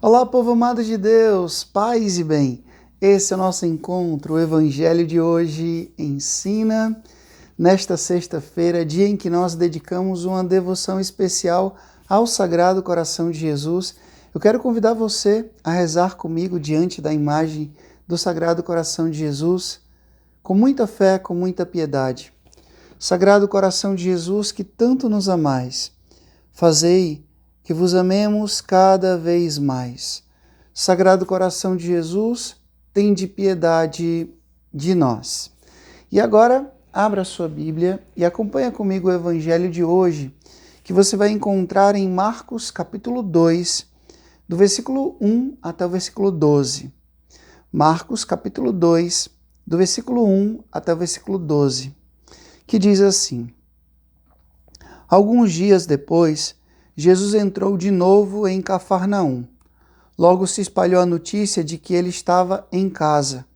Olá, povo amado de Deus, paz e bem. Esse é o nosso encontro. O Evangelho de hoje ensina, nesta sexta-feira, dia em que nós dedicamos uma devoção especial ao Sagrado Coração de Jesus. Eu quero convidar você a rezar comigo diante da imagem do Sagrado Coração de Jesus, com muita fé, com muita piedade. Sagrado Coração de Jesus, que tanto nos amais, fazei que vos amemos cada vez mais. Sagrado Coração de Jesus, tende piedade de nós. E agora, abra sua Bíblia e acompanha comigo o Evangelho de hoje, que você vai encontrar em Marcos capítulo 2, do versículo 1 até o versículo 12. Marcos capítulo 2, do versículo 1 até o versículo 12, que diz assim: Alguns dias depois, Jesus entrou de novo em Cafarnaum. Logo se espalhou a notícia de que ele estava em casa.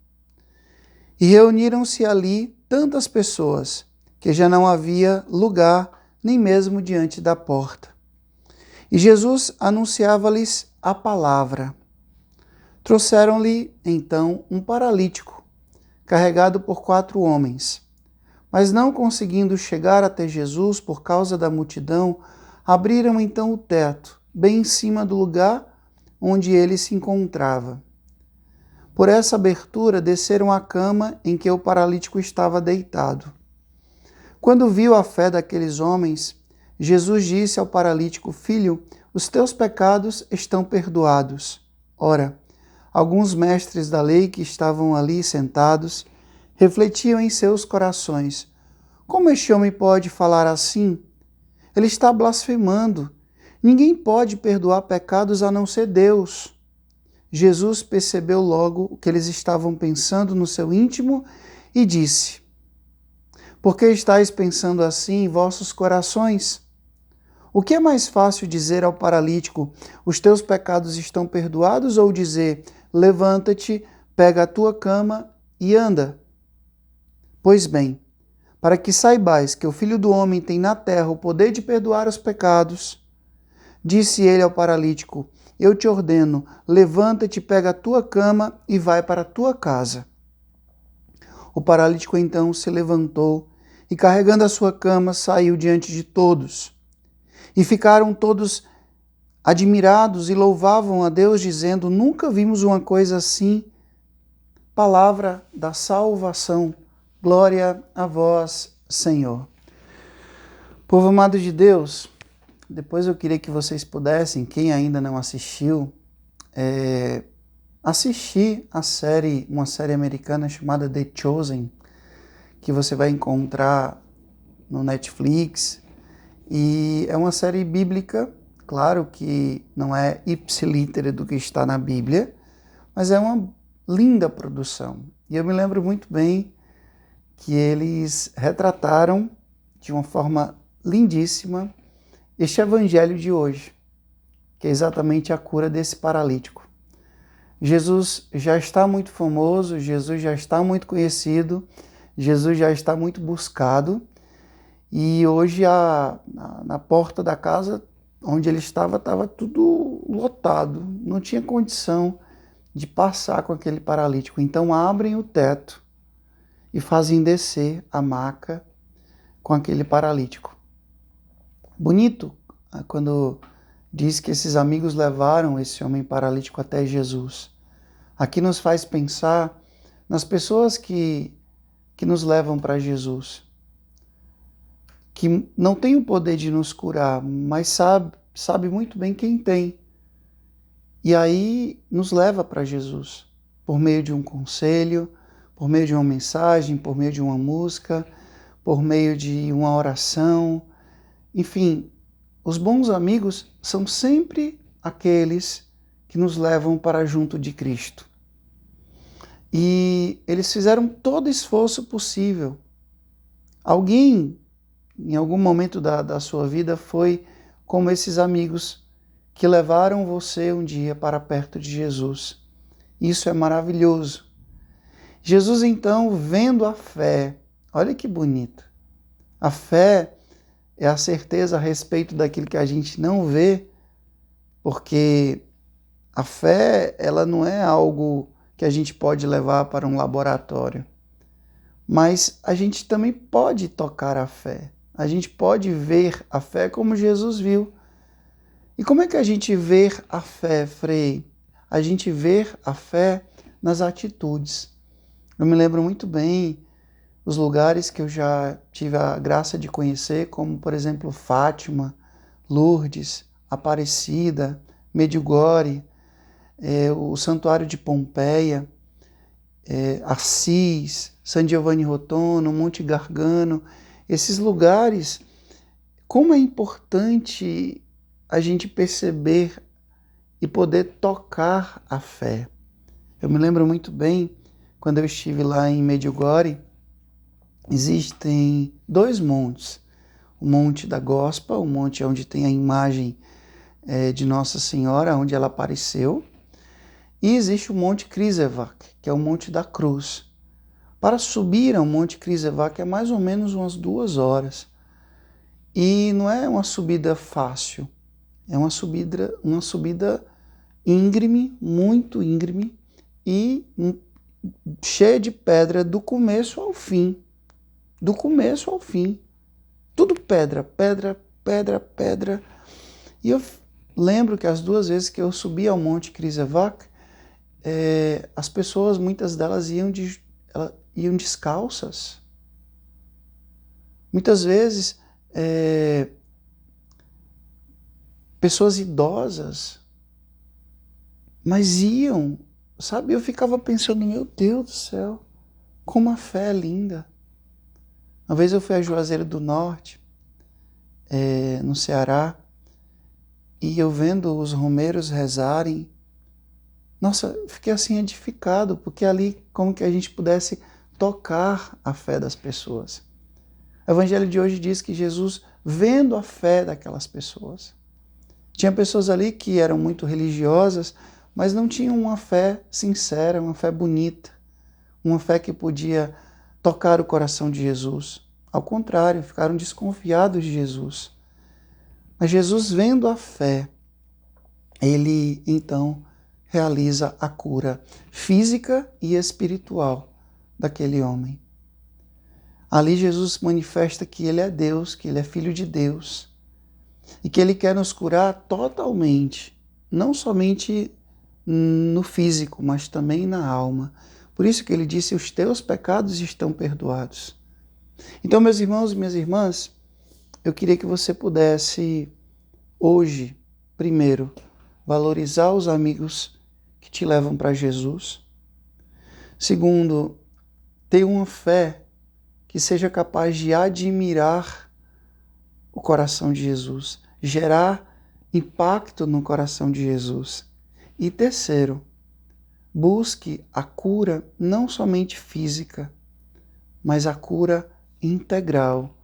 E reuniram-se ali tantas pessoas que já não havia lugar nem mesmo diante da porta. E Jesus anunciava-lhes a palavra. Trouxeram-lhe então um paralítico, carregado por 4 homens. Mas não conseguindo chegar até Jesus por causa da multidão, abriram então o teto, bem em cima do lugar onde ele se encontrava. Por essa abertura desceram a cama em que o paralítico estava deitado. Quando viu a fé daqueles homens, Jesus disse ao paralítico: Filho, os teus pecados estão perdoados. Ora, alguns mestres da lei que estavam ali sentados refletiam em seus corações: Como este homem pode falar assim? Ele está blasfemando. Ninguém pode perdoar pecados a não ser Deus. Jesus percebeu logo o que eles estavam pensando no seu íntimo e disse: Por que estáis pensando assim em vossos corações? O que é mais fácil dizer ao paralítico: Os teus pecados estão perdoados, ou dizer: Levanta-te, pega a tua cama e anda? Pois bem, para que saibais que o Filho do Homem tem na terra o poder de perdoar os pecados, disse ele ao paralítico: Eu te ordeno, levanta-te, pega a tua cama e vai para a tua casa. O paralítico então se levantou e, carregando a sua cama, saiu diante de todos. E ficaram todos admirados e louvavam a Deus, dizendo: Nunca vimos uma coisa assim. Palavra da salvação. Glória a vós, Senhor. Povo amado de Deus, depois eu queria que vocês pudessem, quem ainda não assistiu, assistir uma série americana chamada The Chosen, que você vai encontrar no Netflix. E é uma série bíblica, claro que não é ipsilítere do que está na Bíblia, mas é uma linda produção. E eu me lembro muito bem que eles retrataram de uma forma lindíssima este evangelho de hoje, que é exatamente a cura desse paralítico. Jesus já está muito famoso, Jesus já está muito conhecido, Jesus já está muito buscado, e hoje na porta da casa onde ele estava tudo lotado, não tinha condição de passar com aquele paralítico. Então abrem o teto e fazem descer a maca com aquele paralítico. Bonito quando diz que esses amigos levaram esse homem paralítico até Jesus. Aqui nos faz pensar nas pessoas que nos levam para Jesus, que não tem o poder de nos curar, mas sabe muito bem quem tem. E aí nos leva para Jesus, por meio de um conselho, por meio de uma mensagem, por meio de uma música, por meio de uma oração. Enfim, os bons amigos são sempre aqueles que nos levam para junto de Cristo. E eles fizeram todo esforço possível. Alguém, em algum momento da sua vida, foi como esses amigos que levaram você um dia para perto de Jesus. Isso é maravilhoso. Jesus, então, vendo a fé, olha que bonito. A fé é a certeza a respeito daquilo que a gente não vê, porque A fé, ela não é algo que a gente pode levar para um laboratório, mas a gente também pode tocar a fé. A gente pode ver a fé como Jesus viu. E como é que a gente vê a fé, Frei? A gente vê a fé nas atitudes. Eu me lembro muito bem os lugares que eu já tive a graça de conhecer, como, por exemplo, Fátima, Lourdes, Aparecida, Medjugorje, o Santuário de Pompeia, Assis, San Giovanni Rotondo, Monte Gargano. Esses lugares, como é importante a gente perceber e poder tocar a fé. Eu me lembro muito bem, quando eu estive lá em Medjugorje, existem 2 montes. O Monte da Gospa, o monte onde tem a imagem de Nossa Senhora, onde ela apareceu, e existe o Monte Križevac, que é o Monte da Cruz. Para subir ao Monte Križevac é mais ou menos umas 2 horas. E não é uma subida fácil, é uma subida íngreme, muito íngreme, e cheia de pedra do começo ao fim. Do começo ao fim. Tudo pedra, pedra, pedra, pedra. E eu lembro que as 2 vezes que eu subi ao Monte Križevac, as pessoas, muitas delas iam descalças. Muitas vezes, pessoas idosas, mas iam, sabe? Eu ficava pensando, meu Deus do céu, como a fé é linda. Uma vez eu fui a Juazeiro do Norte, no Ceará, e eu vendo os romeiros rezarem, nossa, eu fiquei assim edificado, porque ali como que a gente pudesse tocar a fé das pessoas. O Evangelho de hoje diz que Jesus, vendo a fé daquelas pessoas, tinha pessoas ali que eram muito religiosas, mas não tinham uma fé sincera, uma fé bonita, uma fé que podia tocar o coração de Jesus. Ao contrário, ficaram desconfiados de Jesus. Mas Jesus, vendo a fé, ele então realiza a cura física e espiritual daquele homem. Ali Jesus manifesta que ele é Deus, que ele é Filho de Deus e que ele quer nos curar totalmente, não somente no físico, mas também na alma. Por isso que ele disse, os teus pecados estão perdoados. Então, meus irmãos e minhas irmãs, eu queria que você pudesse, hoje, primeiro, valorizar os amigos que te levam para Jesus. Segundo, ter uma fé que seja capaz de admirar o coração de Jesus, gerar impacto no coração de Jesus. E terceiro, busque a cura não somente física, mas a cura integral,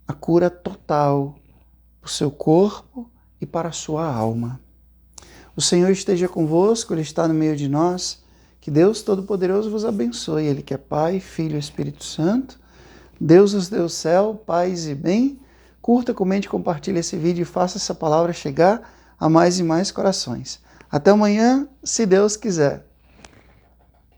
a cura total para o seu corpo e para a sua alma. O Senhor esteja convosco, Ele está no meio de nós. Que Deus Todo-Poderoso vos abençoe. Ele que é Pai, Filho e Espírito Santo. Deus nos deu céu, paz e bem. Curta, comente, compartilhe esse vídeo e faça essa palavra chegar a mais e mais corações. Até amanhã, se Deus quiser.